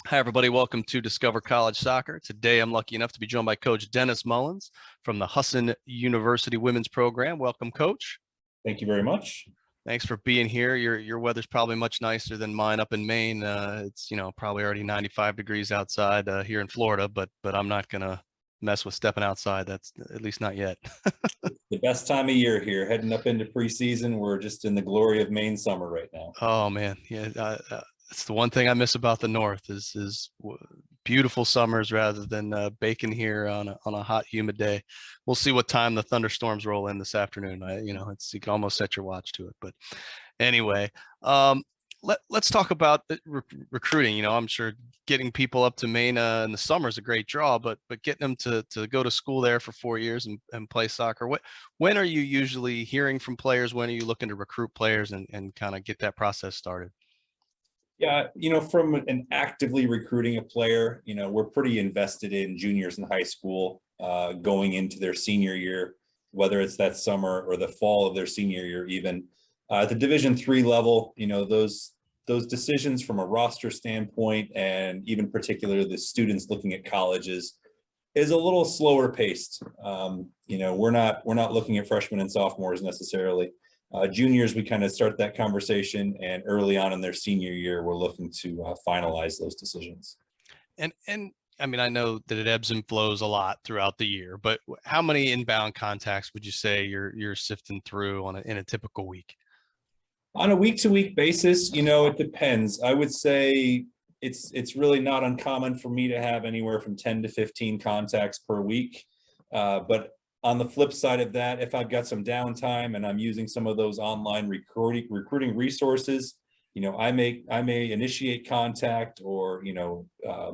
Hi, everybody. Welcome to Discover College Soccer. Today, I'm lucky enough to be joined by Coach Dennis Mullins from the Husson University Women's Program. Welcome, Coach. Thank you very much. Thanks for being here. Your weather's probably much nicer than mine up in Maine. It's probably already 95 degrees outside here in Florida, but I'm not gonna mess with stepping outside. That's at least not yet. The best time of year here, heading up into preseason. We're just in the glory of Maine summer right now. Oh man, yeah. It's the one thing I miss about the North is beautiful summers rather than baking here on a hot, humid day. We'll see what time the thunderstorms roll in this afternoon. You can almost set your watch to it. But anyway, let's talk about the recruiting. I'm sure getting people up to Maine in the summer is a great draw, but getting them to go to school there for 4 years and play soccer. When are you usually hearing from players? When are you looking to recruit players and kind of get that process started? Yeah, from an actively recruiting a player, we're pretty invested in juniors in high school going into their senior year, whether it's that summer or the fall of their senior year, even at the Division III level. Those decisions from a roster standpoint, and even particularly the students looking at colleges, is a little slower paced. We're not looking at freshmen and sophomores necessarily. Juniors, we kind of start that conversation, and early on in their senior year, we're looking to finalize those decisions. And I mean, I know that it ebbs and flows a lot throughout the year, but how many inbound contacts would you say you're sifting through in a typical week? On a week-to-week basis, it depends. I would say it's really not uncommon for me to have anywhere from 10 to 15 contacts per week. But on the flip side of that, if I've got some downtime and I'm using some of those online recruiting resources, I may initiate contact, or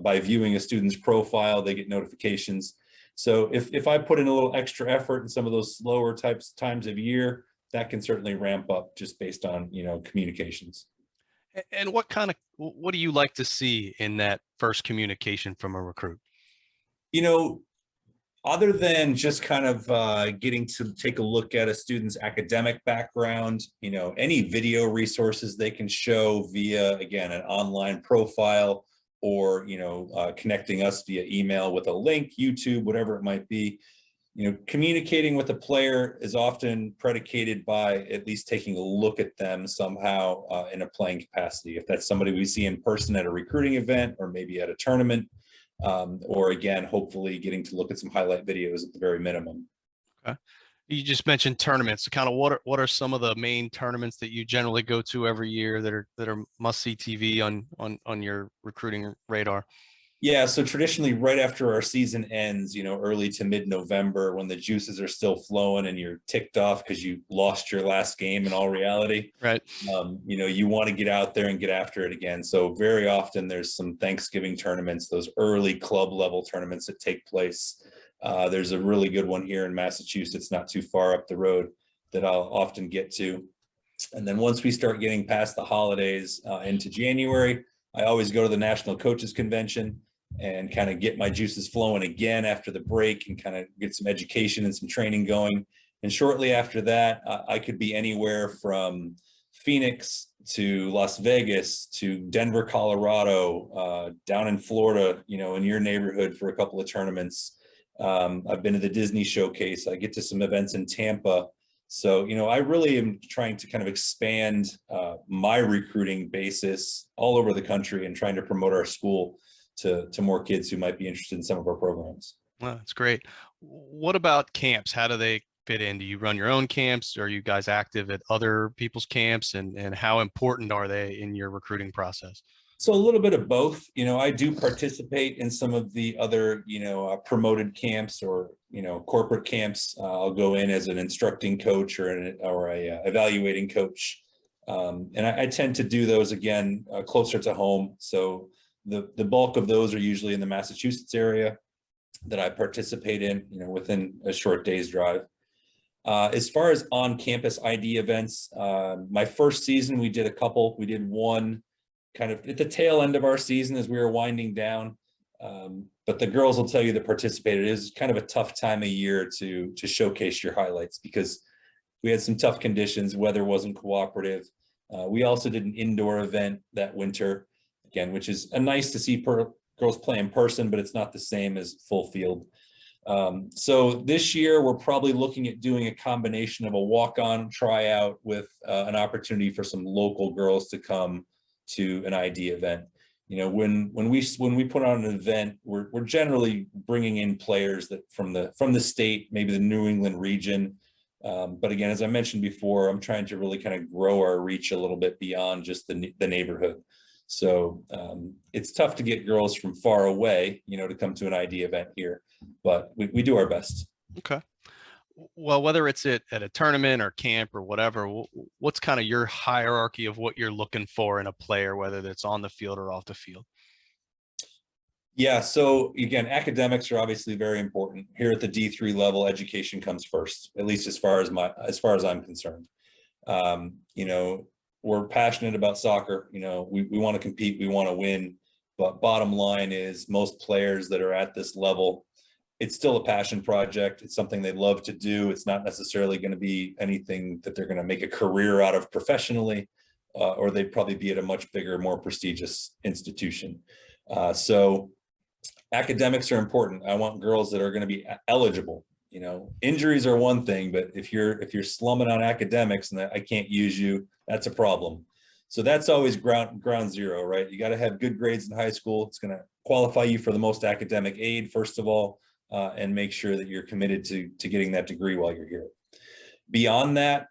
by viewing a student's profile, they get notifications. So if I put in a little extra effort in some of those slower times of year, that can certainly ramp up just based on communications. And what do you like to see in that first communication from a recruit? Other than just kind of getting to take a look at a student's academic background, any video resources they can show via, again, an online profile, or connecting us via email with a link, YouTube, whatever it might be. Communicating with a player is often predicated by at least taking a look at them somehow in a playing capacity. If that's somebody we see in person at a recruiting event, or maybe at a tournament, or again, hopefully getting to look at some highlight videos at the very minimum. Okay. You just mentioned tournaments. Kind of what are some of the main tournaments that you generally go to every year that are must-see TV on your recruiting radar? Yeah, so traditionally right after our season ends, early to mid-November, when the juices are still flowing and you're ticked off because you lost your last game in all reality, right? You want to get out there and get after it again. So very often there's some Thanksgiving tournaments, those early club level tournaments that take place. There's a really good one here in Massachusetts, not too far up the road, that I'll often get to. And then once we start getting past the holidays into January, I always go to the National Coaches Convention and kind of get my juices flowing again after the break, and kind of get some education and some training going. And shortly after that, I could be anywhere from Phoenix to Las Vegas to Denver, Colorado, down in Florida, in your neighborhood for a couple of tournaments. I've been to the Disney Showcase. I get to some events in Tampa. So, I really am trying to kind of expand my recruiting basis all over the country, and trying to promote our school to more kids who might be interested in some of our programs. Well, that's great. What about camps? How do they fit in? Do you run your own camps? Are you guys active at other people's camps? And how important are they in your recruiting process? So a little bit of both. I do participate in some of the other, promoted camps, or, corporate camps. I'll go in as an instructing coach, or a evaluating coach. And I tend to do those, again, closer to home. So the bulk of those are usually in the Massachusetts area that I participate in, within a short day's drive. As far as on-campus ID events, my first season, we did a couple. We did one kind of at the tail end of our season as we were winding down. But the girls will tell you that participated. It is kind of a tough time of year to showcase your highlights, because we had some tough conditions. Weather wasn't cooperative. We also did an indoor event that winter. again, which is nice to see girls play in person, but it's not the same as full field. So this year we're probably looking at doing a combination of a walk-on tryout with an opportunity for some local girls to come to an ID event. You know, when we put on an event, we're generally bringing in players that from the state, maybe the New England region. But again, as I mentioned before, I'm trying to really kind of grow our reach a little bit beyond just the neighborhood. So it's tough to get girls from far away, you know, to come to an ID event here, but we do our best. Okay. Well, whether it's at a tournament or camp or whatever, what's kind of your hierarchy of what you're looking for in a player, whether that's on the field or off the field? Yeah, so again, academics are obviously very important. Here at the D3 level, education comes first, at least as far as I'm concerned. You know, we're passionate about soccer. You know, we want to compete, we want to win, but bottom line is most players that are at this level, it's still a passion project. It's something they love to do. It's not necessarily going to be anything that they're going to make a career out of professionally, or they'd probably be at a much bigger, more prestigious institution. So academics are important. I want girls that are going to be eligible. You know, injuries are one thing, but if you're slumming on academics and I can't use you, that's a problem. So that's always ground zero, right? You got to have good grades in high school. It's going to qualify you for the most academic aid, first of all, and make sure that you're committed to getting that degree while you're here. Beyond that,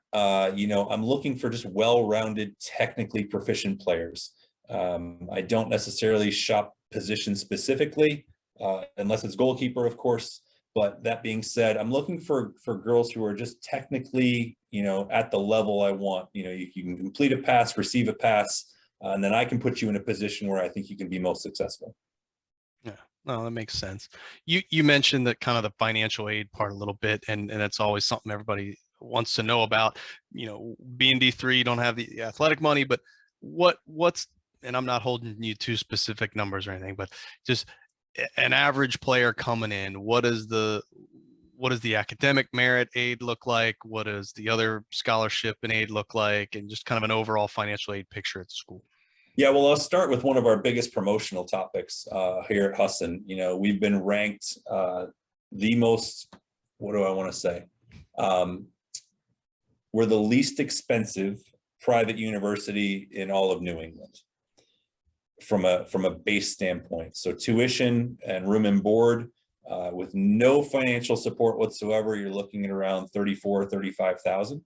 you know, I'm looking for just well-rounded, technically proficient players. I don't necessarily shop position specifically, unless it's goalkeeper, of course. But that being said, I'm looking for girls who are just technically, you know, at the level I want. You know, you can complete a pass, receive a pass, and then I can put you in a position where I think you can be most successful. Yeah, no, that makes sense. You mentioned that kind of the financial aid part a little bit, and that's always something everybody wants to know about. You know, being D3, you don't have the athletic money, but what's, and I'm not holding you to specific numbers or anything, but just an average player coming in, what does the academic merit aid look like? What does the other scholarship and aid look like? And just kind of an overall financial aid picture at the school. Yeah, well, I'll start with one of our biggest promotional topics here at Husson. You know, we've been ranked the most, what do I want to say? We're the least expensive private university in all of New England from a base standpoint. So tuition and room and board with no financial support whatsoever, you're looking at around 34, 35,000.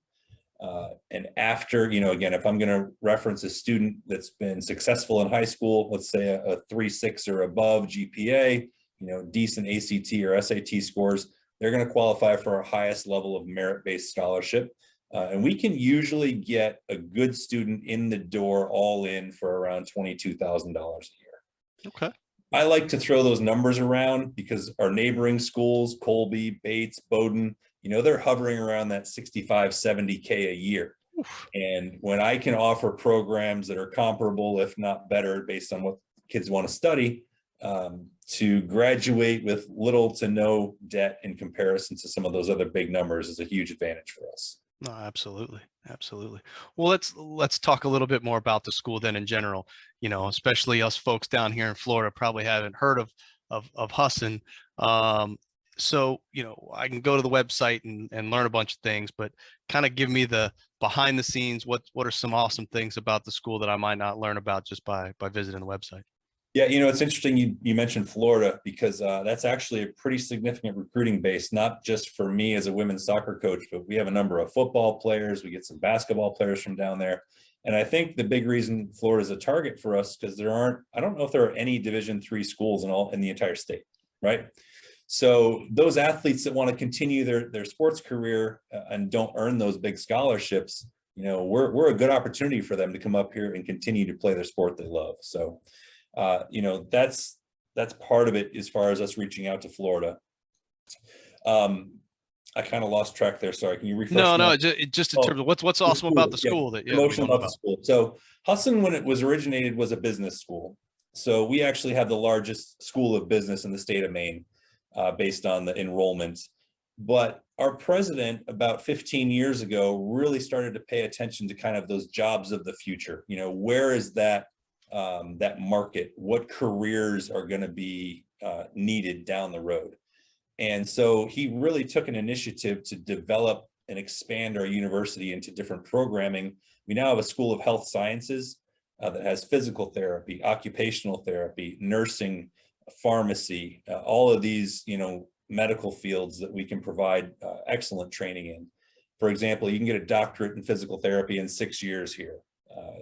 And after, you know, again, if I'm going to reference a student that's been successful in high school, let's say a 3.6 or above GPA, you know, decent ACT or SAT scores, they're going to qualify for our highest level of merit-based scholarship. And we can usually get a good student in the door all in for around $22,000 a year. Okay. I like to throw those numbers around because our neighboring schools, Colby, Bates, Bowdoin, you know, they're hovering around that 65, 70K a year. Oof. And when I can offer programs that are comparable, if not better, based on what kids want to study, to graduate with little to no debt in comparison to some of those other big numbers is a huge advantage for us. No, absolutely. Absolutely. Well, let's talk a little bit more about the school then in general. You know, especially us folks down here in Florida probably haven't heard of Husson. So, you know, I can go to the website and learn a bunch of things, but kind of give me the behind the scenes. What are some awesome things about the school that I might not learn about just by visiting the website? Yeah, you know, it's interesting you mentioned Florida because that's actually a pretty significant recruiting base, not just for me as a women's soccer coach, but we have a number of football players. We get some basketball players from down there. And I think the big reason Florida is a target for us because I don't know if there are any Division III schools in the entire state, right? So those athletes that want to continue their sports career and don't earn those big scholarships, you know, we're a good opportunity for them to come up here and continue to play their sport they love. So you know, that's part of it as far as us reaching out to Florida. I kind of lost track there. Sorry, can you refresh? No, just in terms of what's awesome about the school that promotion about the school. So Husson, when it was originated, was a business school. So we actually have the largest school of business in the state of Maine, based on the enrollment. But our president about 15 years ago really started to pay attention to kind of those jobs of the future. You know, where is that that market, what careers are going to be needed down the road. And so he really took an initiative to develop and expand our university into different programming. We now have a School of Health Sciences that has physical therapy, occupational therapy, nursing, pharmacy, all of these, medical fields that we can provide excellent training in. For example, you can get a doctorate in physical therapy in 6 years here.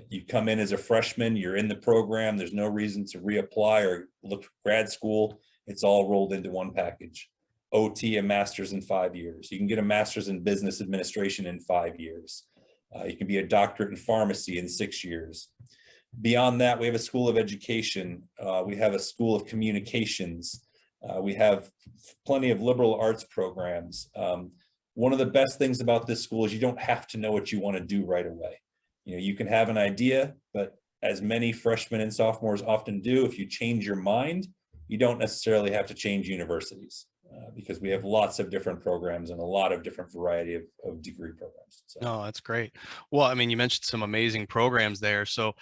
You come in as a freshman, you're in the program, there's no reason to reapply or look for grad school. It's all rolled into one package. OT, a master's in 5 years. You can get a master's in business administration in 5 years. You can be a doctorate in pharmacy in 6 years. Beyond that, we have a school of education. We have a school of communications. We have plenty of liberal arts programs. One of the best things about this school is you don't have to know what you want to do right away. You can have an idea, but as many freshmen and sophomores often do, if you change your mind, you don't necessarily have to change universities because we have lots of different programs and a lot of different variety of degree programs. So. No, that's great. Well, I mean, you mentioned some amazing programs there. So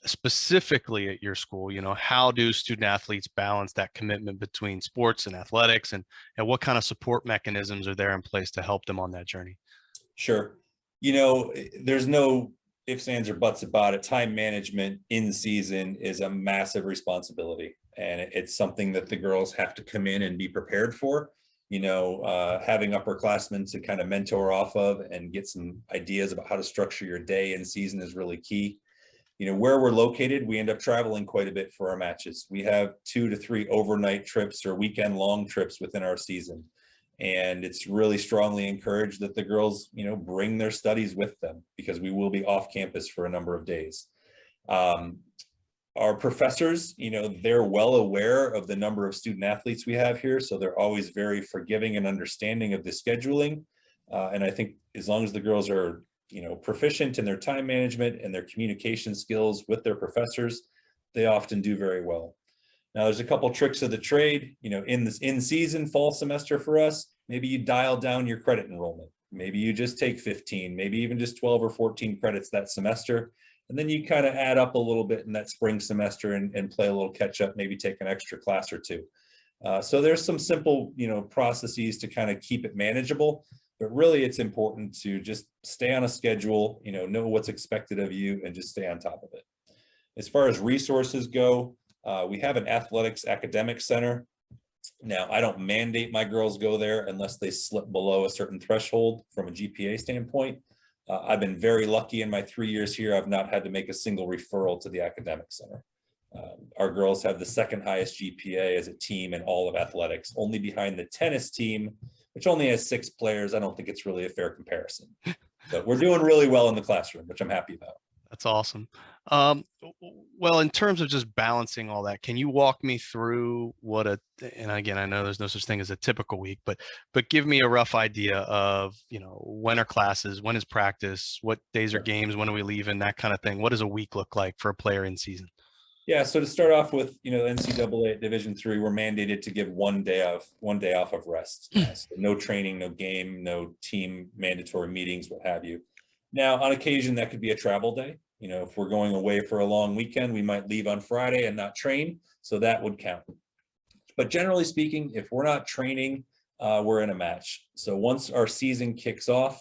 specifically at your school, how do student athletes balance that commitment between sports and athletics, and what kind of support mechanisms are there in place to help them on that journey? Sure. There's no ifs, ands, or buts about it. Time management in season is a massive responsibility. And it's something that the girls have to come in and be prepared for. Having upperclassmen to kind of mentor off of and get some ideas about how to structure your day in season is really key. Where we're located, we end up traveling quite a bit for our matches. We have 2 to 3 overnight trips or weekend long trips within our season. And it's really strongly encouraged that the girls, bring their studies with them because we will be off campus for a number of days. Our professors, they're well aware of the number of student athletes we have here. So they're always very forgiving and understanding of the scheduling. And I think as long as the girls are, proficient in their time management and their communication skills with their professors, they often do very well. Now, there's a couple tricks of the trade, in this in-season fall semester for us. Maybe you dial down your credit enrollment. Maybe you just take 15, maybe even just 12 or 14 credits that semester. And then you kind of add up a little bit in that spring semester and play a little catch up, maybe take an extra class or two. So there's some simple, processes to kind of keep it manageable, but really it's important to just stay on a schedule, know what's expected of you and just stay on top of it. As far as resources go, we have an athletics academic center. Now, I don't mandate my girls go there unless they slip below a certain threshold from a GPA standpoint. I've been very lucky in my 3 years here. I've not had to make a single referral to the academic center. Our girls have the second highest GPA as a team in all of athletics, only behind the tennis team, which only has 6 players. I don't think it's really a fair comparison. So we're doing really well in the classroom, which I'm happy about. That's awesome. Well, in terms of just balancing all that, can you walk me through and again, I know there's no such thing as a typical week, but give me a rough idea of, when are classes, when is practice, what days are games, when are we leaving, that kind of thing. What does a week look like for a player in season? Yeah, so to start off with, NCAA at Division III, we're mandated to give one day off of rest. So no training, no game, no team mandatory meetings, what have you. Now, on occasion, that could be a travel day. If we're going away for a long weekend, we might leave on Friday and not train. So that would count. But generally speaking, if we're not training, we're in a match. So once our season kicks off,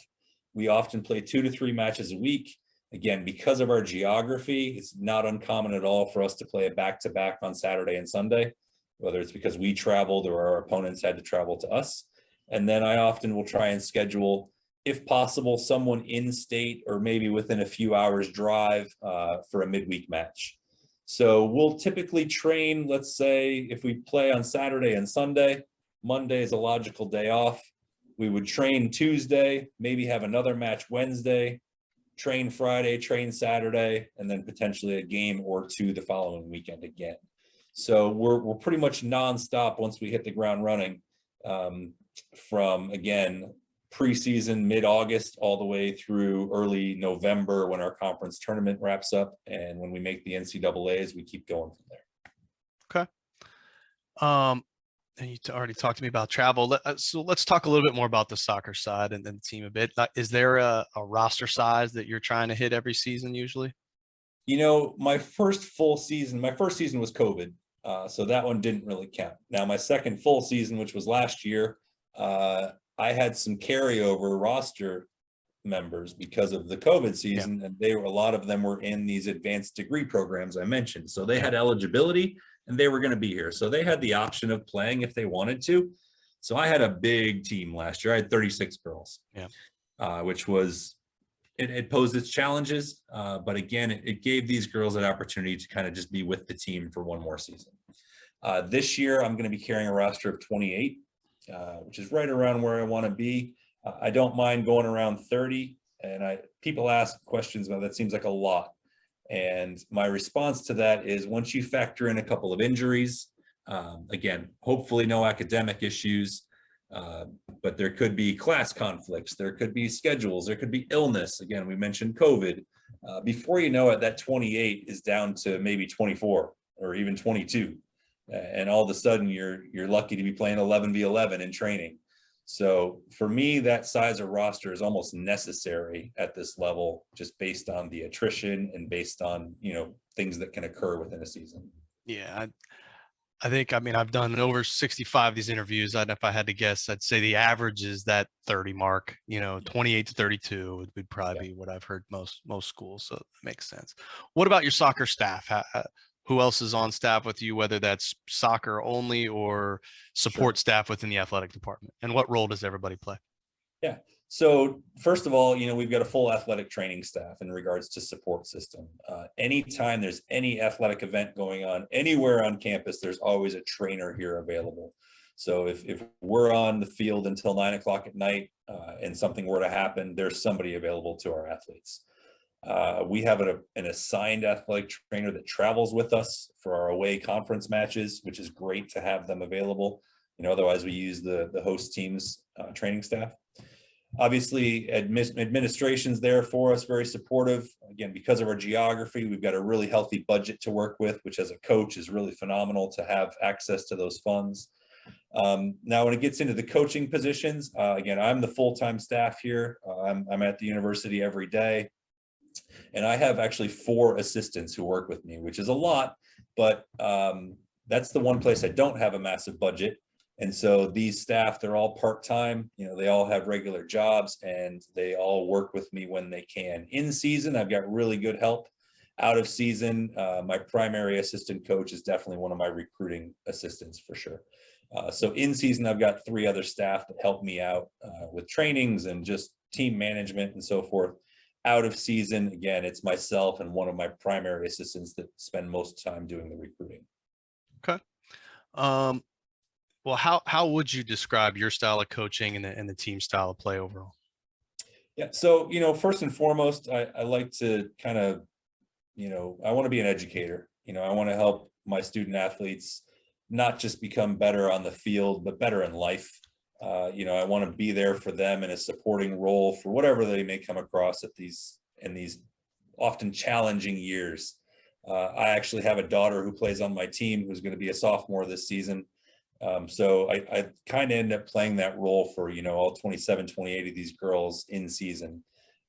we often play 2 to 3 matches a week. Again, because of our geography, it's not uncommon at all for us to play a back-to-back on Saturday and Sunday, whether it's because we traveled or our opponents had to travel to us. And then I often will try and schedule, if possible, someone in state or maybe within a few hours drive for a midweek match. So we'll typically train, let's say, if we play on Saturday and Sunday, Monday is a logical day off. We would train Tuesday, maybe have another match Wednesday, train Friday, train Saturday, and then potentially a game or two the following weekend again. So we're pretty much nonstop once we hit the ground running from, again, preseason mid-August all the way through early November when our conference tournament wraps up. And when we make the NCAAs, we keep going from there. Okay. And you already talked to me about travel. So let's talk a little bit more about the soccer side and then the team a bit. Is there a roster size that you're trying to hit every season usually? My first season was COVID. So that one didn't really count. Now, my second full season, which was last year, I had some carryover roster members because of the COVID season, and a lot of them were in these advanced degree programs I mentioned. So they had eligibility and they were going to be here. So they had the option of playing if they wanted to. So I had a big team last year. I had 36 girls, which was, it posed its challenges. But again, it gave these girls an opportunity to kind of just be with the team for one more season. This year, I'm going to be carrying a roster of 28, which is right around where I want to be. I don't mind going around 30, and people ask questions about that. Seems like a lot. And my response to that is, once you factor in a couple of injuries, again, hopefully no academic issues, but there could be class conflicts, there could be schedules, there could be illness. Again, we mentioned COVID. Before you know it, that 28 is down to maybe 24 or even 22. And all of a sudden you're lucky to be playing 11v11 in training. So for me, that size of roster is almost necessary at this level, just based on the attrition and based on, things that can occur within a season. Yeah. I think, I've done over 65 of these interviews. If I had to guess, I'd say the average is that 30 mark, 28 to 32 would probably be what I've heard most schools. So that makes sense. What about your soccer staff? Who else is on staff with you, whether that's soccer only or support staff within the athletic department? And what role does everybody play? Yeah. So first of all, we've got a full athletic training staff in regards to support system. Anytime there's any athletic event going on anywhere on campus, there's always a trainer here available. So if we're on the field until 9 o'clock at night and something were to happen, there's somebody available to our athletes. We have an assigned athletic trainer that travels with us for our away conference matches, which is great to have them available. Otherwise we use the host team's training staff. Obviously, administration's there for us, very supportive. Again, because of our geography, we've got a really healthy budget to work with, which as a coach is really phenomenal to have access to those funds. Now, when it gets into the coaching positions, again, I'm the full-time staff here. I'm at the university every day. And I have actually 4 assistants who work with me, which is a lot, but that's the one place I don't have a massive budget. And so these staff, they're all part-time, they all have regular jobs and they all work with me when they can. In season, I've got really good help. Out of season, my primary assistant coach is definitely one of my recruiting assistants for sure. So in season, I've got 3 other staff that help me out with trainings and just team management and so forth. Out of season, again, it's myself and one of my primary assistants that spend most time doing the recruiting. Okay. Well, how would you describe your style of coaching and the team style of play overall? Yeah. So, first and foremost, I like to kind of, I want to be an educator. I want to help my student athletes not just become better on the field, but better in life. I want to be there for them in a supporting role for whatever they may come across in these often challenging years. I actually have a daughter who plays on my team who's going to be a sophomore this season. So I kind of end up playing that role for, all 27, 28 of these girls in season.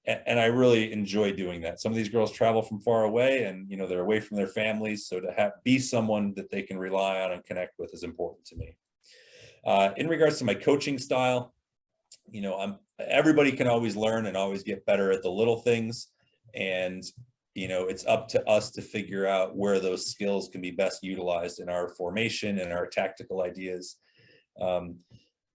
And I really enjoy doing that. Some of these girls travel from far away and, they're away from their families. So to be someone that they can rely on and connect with is important to me. In regards to my coaching style, everybody can always learn and always get better at the little things. And, it's up to us to figure out where those skills can be best utilized in our formation and our tactical ideas.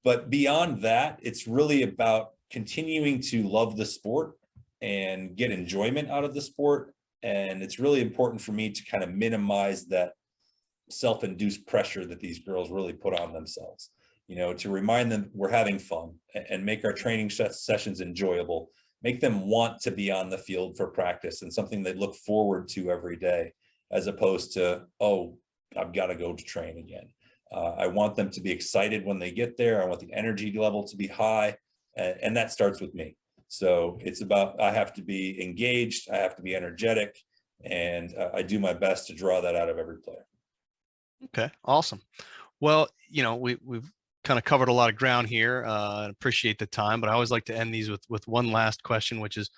But beyond that, it's really about continuing to love the sport and get enjoyment out of the sport. And it's really important for me to kind of minimize that self-induced pressure that these girls really put on themselves, to remind them we're having fun and make our training sessions enjoyable, make them want to be on the field for practice and something they look forward to every day, as opposed to, oh, I've got to go to train again. I want them to be excited when they get there. I want the energy level to be high, and that starts with me. So it's about, I have to be engaged, I have to be energetic, and I do my best to draw that out of every player. Okay, awesome. Well, we've kind of covered a lot of ground here. I appreciate the time, but I always like to end these with one last question, which is,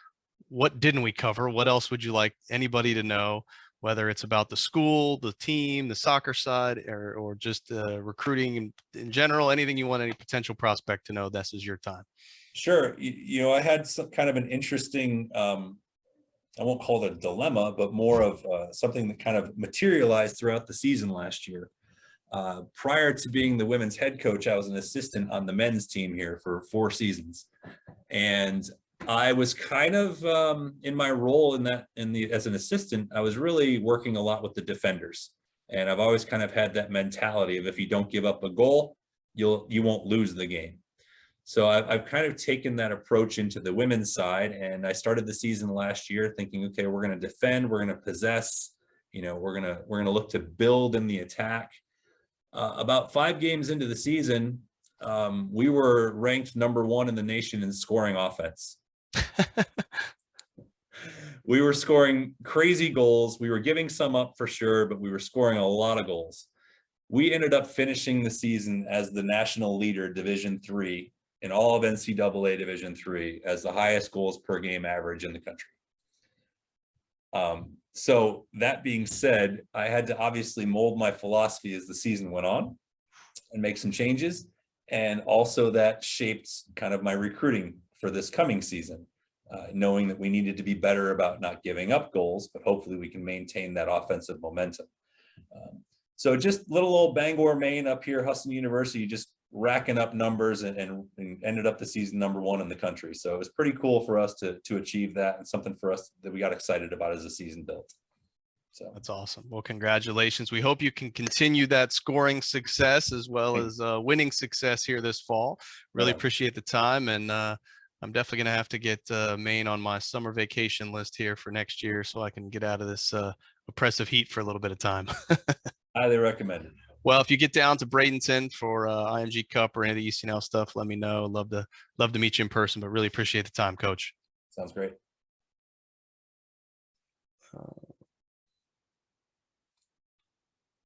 what didn't we cover? What else would you like anybody to know, whether it's about the school, the team, the soccer side, or just recruiting in general, anything you want any potential prospect to know, this is your time. Sure. I had some kind of an interesting, I won't call it a dilemma, but more of something that kind of materialized throughout the season last year. Prior to being the women's head coach, I was an assistant on the men's team here for 4 seasons. And I was kind of in my role as an assistant, I was really working a lot with the defenders. And I've always kind of had that mentality of, if you don't give up a goal, you won't lose the game. So I've kind of taken that approach into the women's side, and I started the season last year thinking, okay, we're going to defend, we're going to possess, we're going to look to build in the attack. About 5 games into the season, we were ranked number 1 in the nation in scoring offense. We were scoring crazy goals. We were giving some up for sure, but we were scoring a lot of goals. We ended up finishing the season as the national leader, Division III, in all of NCAA Division III, as the highest goals per game average in the country. So that being said, I had to obviously mold my philosophy as the season went on and make some changes. And also that shaped kind of my recruiting for this coming season, knowing that we needed to be better about not giving up goals, but hopefully we can maintain that offensive momentum. So just little old Bangor, Maine up here, Husson University, just racking up numbers and ended up the season number 1 in the country. So it was pretty cool for us to achieve that, and something for us that we got excited about as the season built. So that's awesome. Well, congratulations. We hope you can continue that scoring success as well as winning success here this fall. Really appreciate the time. And I'm definitely going to have to get Maine on my summer vacation list here for next year, so I can get out of this oppressive heat for a little bit of time. Highly recommended. Well, if you get down to Bradenton for IMG Cup or any of the ECNL stuff, let me know. Love to meet you in person, but really appreciate the time, Coach. Sounds great.